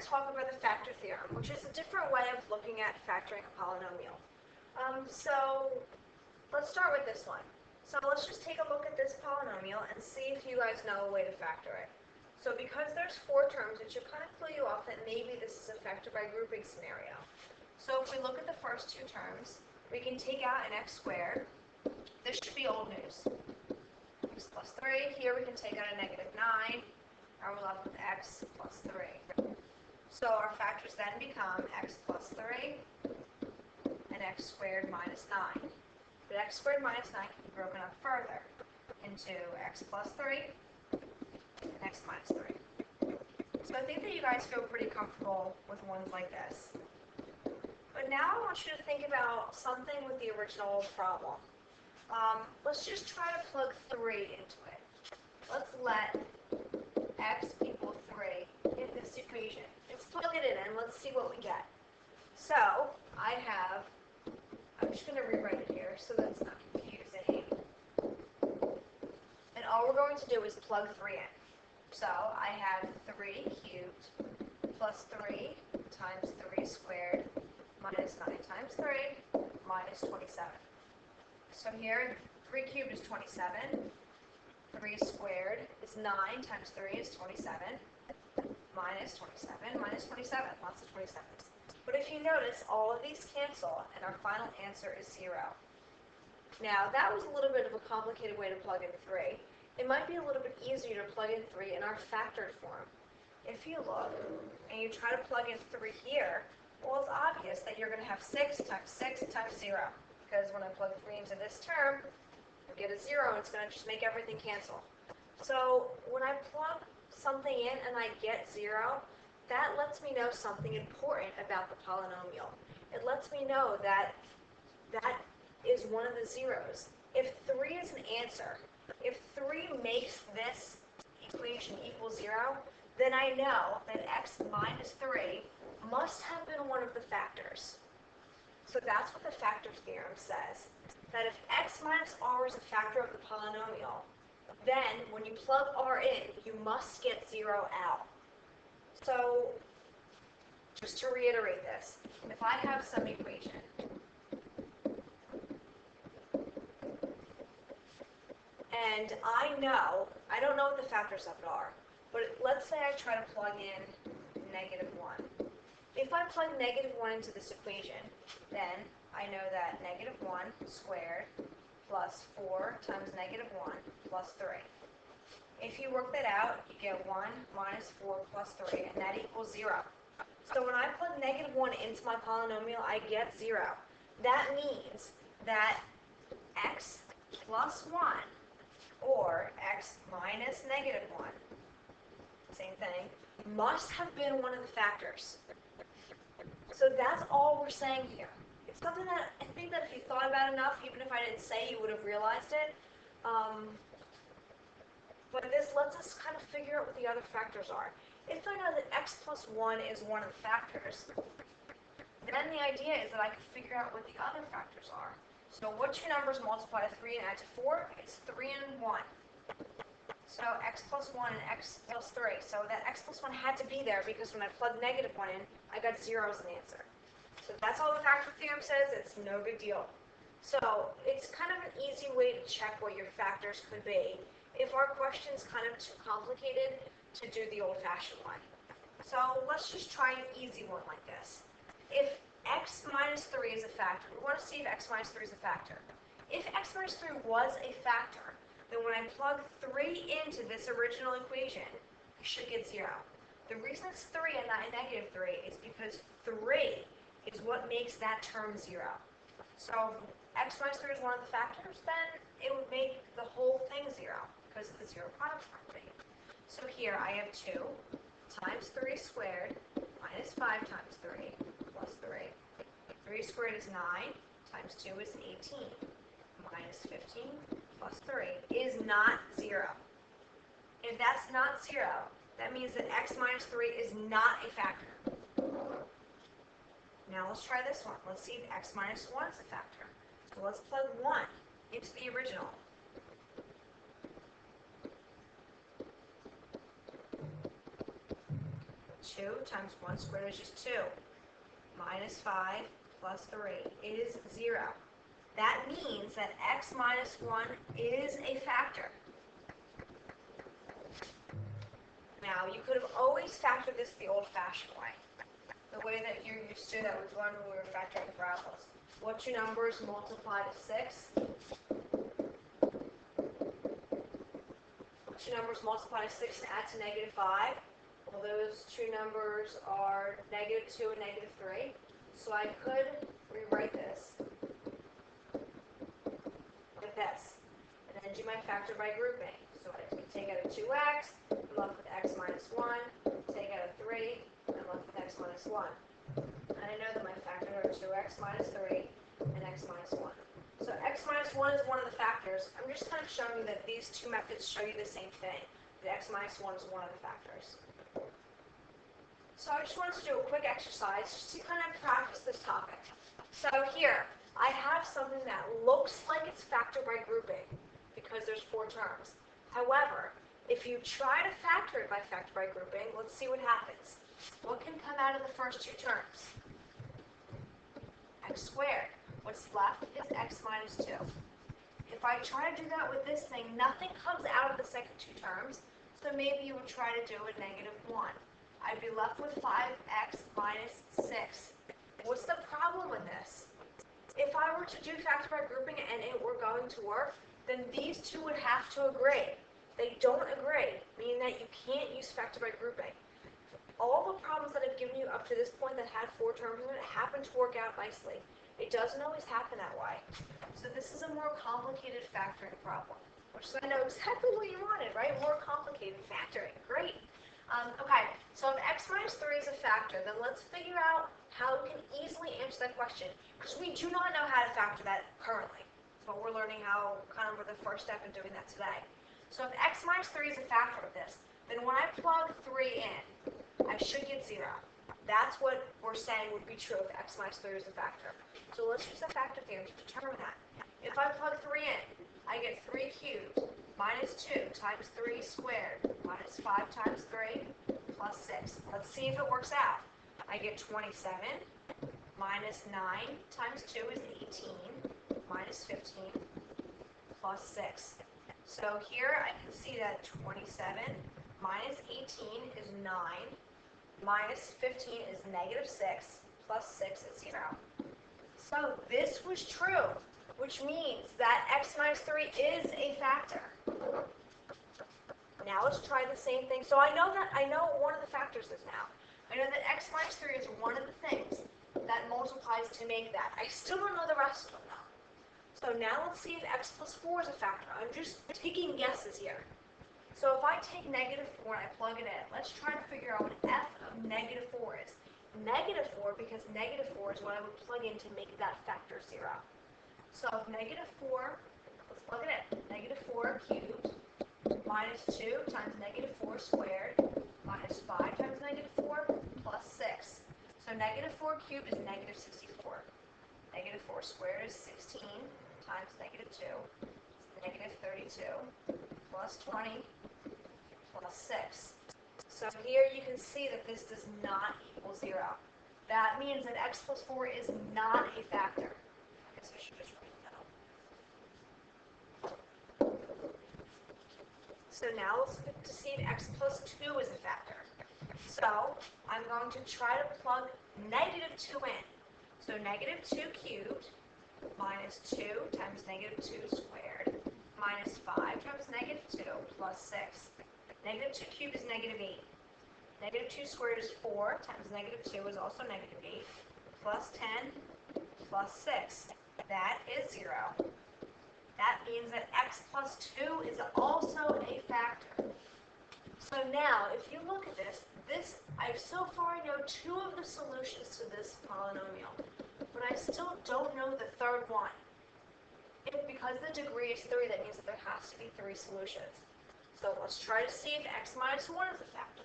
to talk about the factor theorem, which is a different way of looking at factoring a polynomial. So let's start with this one. So let's just take a look at this polynomial and see if you guys know a way to factor it. So because there's 4 terms, it should kind of clue you off that maybe this is a factor by grouping scenario. So if we look at the first 2 terms, we can take out an x squared. This should be old news. X plus 3. Here we can take out a negative 9. Now we're left with x plus 3. So our factors then become x plus 3 and x squared minus 9. But x squared minus 9 can be broken up further into x plus 3 and x minus 3. So I think that you guys feel pretty comfortable with ones like this. But now I want you to think about something with the original problem. Let's just try to plug 3 into it. Let's let x equal 3 in this equation. Let's plug it in and let's see what we get. So I'm just going to rewrite it here so that's not confusing. And all we're going to do is plug 3 in. So I have 3 cubed plus 3 times 3 squared minus 9 times 3 minus 27. So here 3 cubed is 27. 3 squared is 9 times 3 is 27, minus 27, minus 27, lots of 27s. But if you notice, all of these cancel, and our final answer is 0. Now, that was a little bit of a complicated way to plug in 3. It might be a little bit easier to plug in 3 in our factored form. If you look, and you try to plug in 3 here, well, it's obvious that you're going to have 6 times 6 times 0, because when I plug 3 into this term, get a 0, and it's going to just make everything cancel. So when I plug something in and I get 0, that lets me know something important about the polynomial. It lets me know that that is one of the zeros. If 3 is an answer, if 3 makes this equation equal 0, then I know that x minus 3 must have been one of the factors. So that's what the factor theorem says. That if x minus r is a factor of the polynomial, then when you plug r in, you must get 0 out. So, just to reiterate this, if I have some equation, and I don't know what the factors of it are, but let's say I try to plug in negative 1. If I plug negative 1 into this equation, then I know that negative 1 squared plus 4 times negative 1 plus 3. If you work that out, you get 1 minus 4 plus 3, and that equals 0. So when I plug negative 1 into my polynomial, I get 0. That means that x plus 1 or x minus negative 1, same thing, must have been one of the factors. So that's all we're saying here. It's something that I think that if you thought about enough, even if I didn't say, you would have realized it. But this lets us kind of figure out what the other factors are. If I know that x plus 1 is one of the factors, then the idea is that I can figure out what the other factors are. So what two numbers multiply to 3 and add to 4? It's 3 and 1. So x plus 1 and x plus 3. So that x plus 1 had to be there because when I plugged negative 1 in, I got 0 as an answer. So that's all the factor theorem says. It's no big deal. So it's kind of an easy way to check what your factors could be if our question's kind of too complicated to do the old-fashioned one. So let's just try an easy one like this. If x minus 3 is a factor, we want to see if x minus 3 is a factor. If x minus 3 was a factor, then when I plug 3 into this original equation, I should get 0. The reason it's 3 and not a negative 3 is because 3 is what makes that term 0. So if x minus 3 is one of the factors, then it would make the whole thing 0 because of the 0 product property. So here I have 2 times 3 squared minus 5 times 3 plus 3. 3 squared is 9 times 2 is 18 minus 15 plus 3 is not 0. If that's not 0, that means that x minus 3 is not a factor. Now let's try this one. Let's see if x minus 1 is a factor. So let's plug 1 into the original. 2 times 1 squared is just 2. Minus 5 plus 3 is 0. That means that x minus 1 is a factor. Now, you could have always factored this the old-fashioned way, the way that you're used to, that we've learned when we were factoring parabolas. What two numbers multiply to 6? What two numbers multiply to 6 and add to negative 5? Well, those two numbers are negative 2 and negative 3. So I could rewrite this like this, and then do my factor by grouping. So I can take out of 2x, I'm left with x minus 1, take out of 3, I'm left with x minus 1. And I know that my factors are 2x minus 3 and x minus 1. So x minus 1 is one of the factors. I'm just kind of showing you that these two methods show you the same thing. The x minus 1 is one of the factors. So I just wanted to do a quick exercise just to kind of practice this topic. So here, I have something that looks like it's factored by grouping because there's 4 terms. However, if you try to factor it by factor by grouping, let's see what happens. What can come out of the first 2 terms? X squared. What's left is x minus 2. If I try to do that with this thing, nothing comes out of the second 2 terms, so maybe you would try to do a negative 1. I'd be left with 5x minus 6. What's the problem with this? If I were to do factor by grouping and it were going to work, then these two would have to agree. They don't agree, meaning that you can't use factor by grouping. All the problems that I've given you up to this point that had 4 terms in it happen to work out nicely. It doesn't always happen that way. So this is a more complicated factoring problem, which is, I know exactly what you wanted, right? More complicated factoring. Great. Okay, so if x minus 3 is a factor, then let's figure out how we can easily answer that question, because we do not know how to factor that currently. But we're learning how, kind of, we're the first step in doing that today. So if x minus 3 is a factor of this, then when I plug 3 in, I should get 0. That's what we're saying would be true if x minus 3 is a factor. So let's use the factor theorem to determine that. If I plug 3 in, I get 3 cubed minus 2 times 3 squared minus 5 times 3 plus 6. Let's see if it works out. I get 27 minus 9 times 2 is 18 minus 15 plus 6. So here I can see that 27 minus 18 is 9 minus 15 is negative 6 plus 6 is 0. So this was true, which means that x minus 3 is a factor. Now let's try the same thing. So I know one of the factors is now. I know that x minus 3 is one of the things that multiplies to make that. I still don't know the rest of them though. So now let's see if x plus 4 is a factor. I'm just taking guesses here. So if I take negative 4 and I plug it in, let's try to figure out what f of negative 4 is. Negative 4, because negative 4 is what I would plug in to make that factor 0. So if negative 4, let's plug it in. Negative 4 cubed minus 2 times negative 4 squared minus 5 times negative 4 plus 6. So negative 4 cubed is negative 64. Negative 4 squared is 16 times negative 2 is negative 32 plus 20 plus 6. So here you can see that this does not equal 0. That means that x plus 4 is not a factor. I guess I should just write it down. So now let's look to see if x plus 2 is a factor. So I'm going to try to plug negative 2 in. So negative 2 cubed minus 2 times negative 2 squared minus 5 times negative 2 plus 6. Negative 2 cubed is negative 8. Negative 2 squared is 4 times negative 2 is also negative 8 plus 10 plus 6. That is 0. That means that x plus 2 is also a factor. So now, if you look at this, so far I know 2 of the solutions to this polynomial, but I still don't know the third one. Because the degree is 3, that means that there has to be 3 solutions. So let's try to see if x minus 1 is a factor.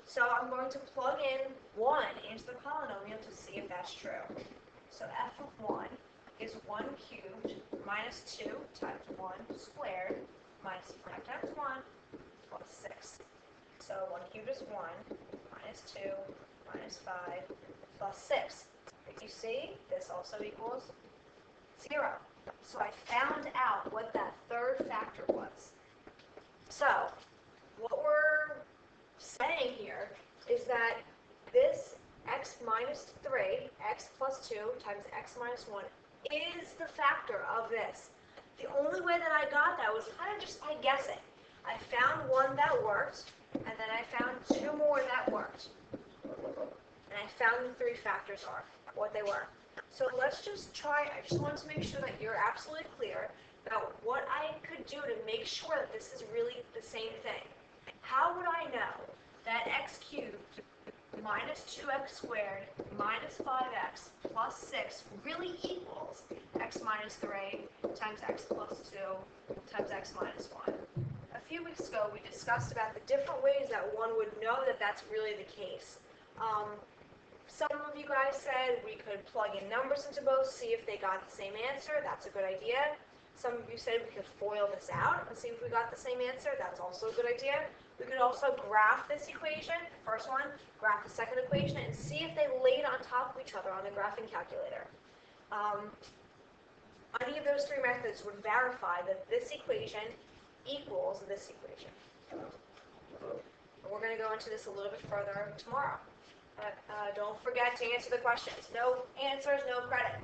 So I'm going to plug in 1 into the polynomial to see if that's true. So f of 1 is 1 cubed minus 2 times 1 squared minus 5 times 1 plus 6. So 1 cubed is 1, minus 2 minus 5 plus 6. You see, this also equals 0. So I found out what that third factor was. So what we're saying here is that this x minus 3, x plus 2 times x minus 1 is the factor of this. The only way that I got that was kind of just by guessing. I found one that worked, and then I found two more that worked. And I found the three factors are what they were. So let's just try, I just want to make sure that you're absolutely clear about what I could do to make sure that this is really the same thing. How would I know that x cubed minus 2x squared minus 5x plus 6 really equals x minus 3 times x plus 2 times x minus 1? A few weeks ago, we discussed about the different ways that one would know that that's really the case. Some of you guys said we could plug in numbers into both, see if they got the same answer. That's a good idea. Some of you said we could FOIL this out and see if we got the same answer. That's also a good idea. We could also graph this equation, first one, graph the second equation, and see if they laid on top of each other on the graphing calculator. Any of those three methods would verify that this equation equals this equation. And we're going to go into this a little bit further tomorrow. Don't forget to answer the questions. No answers, no credit.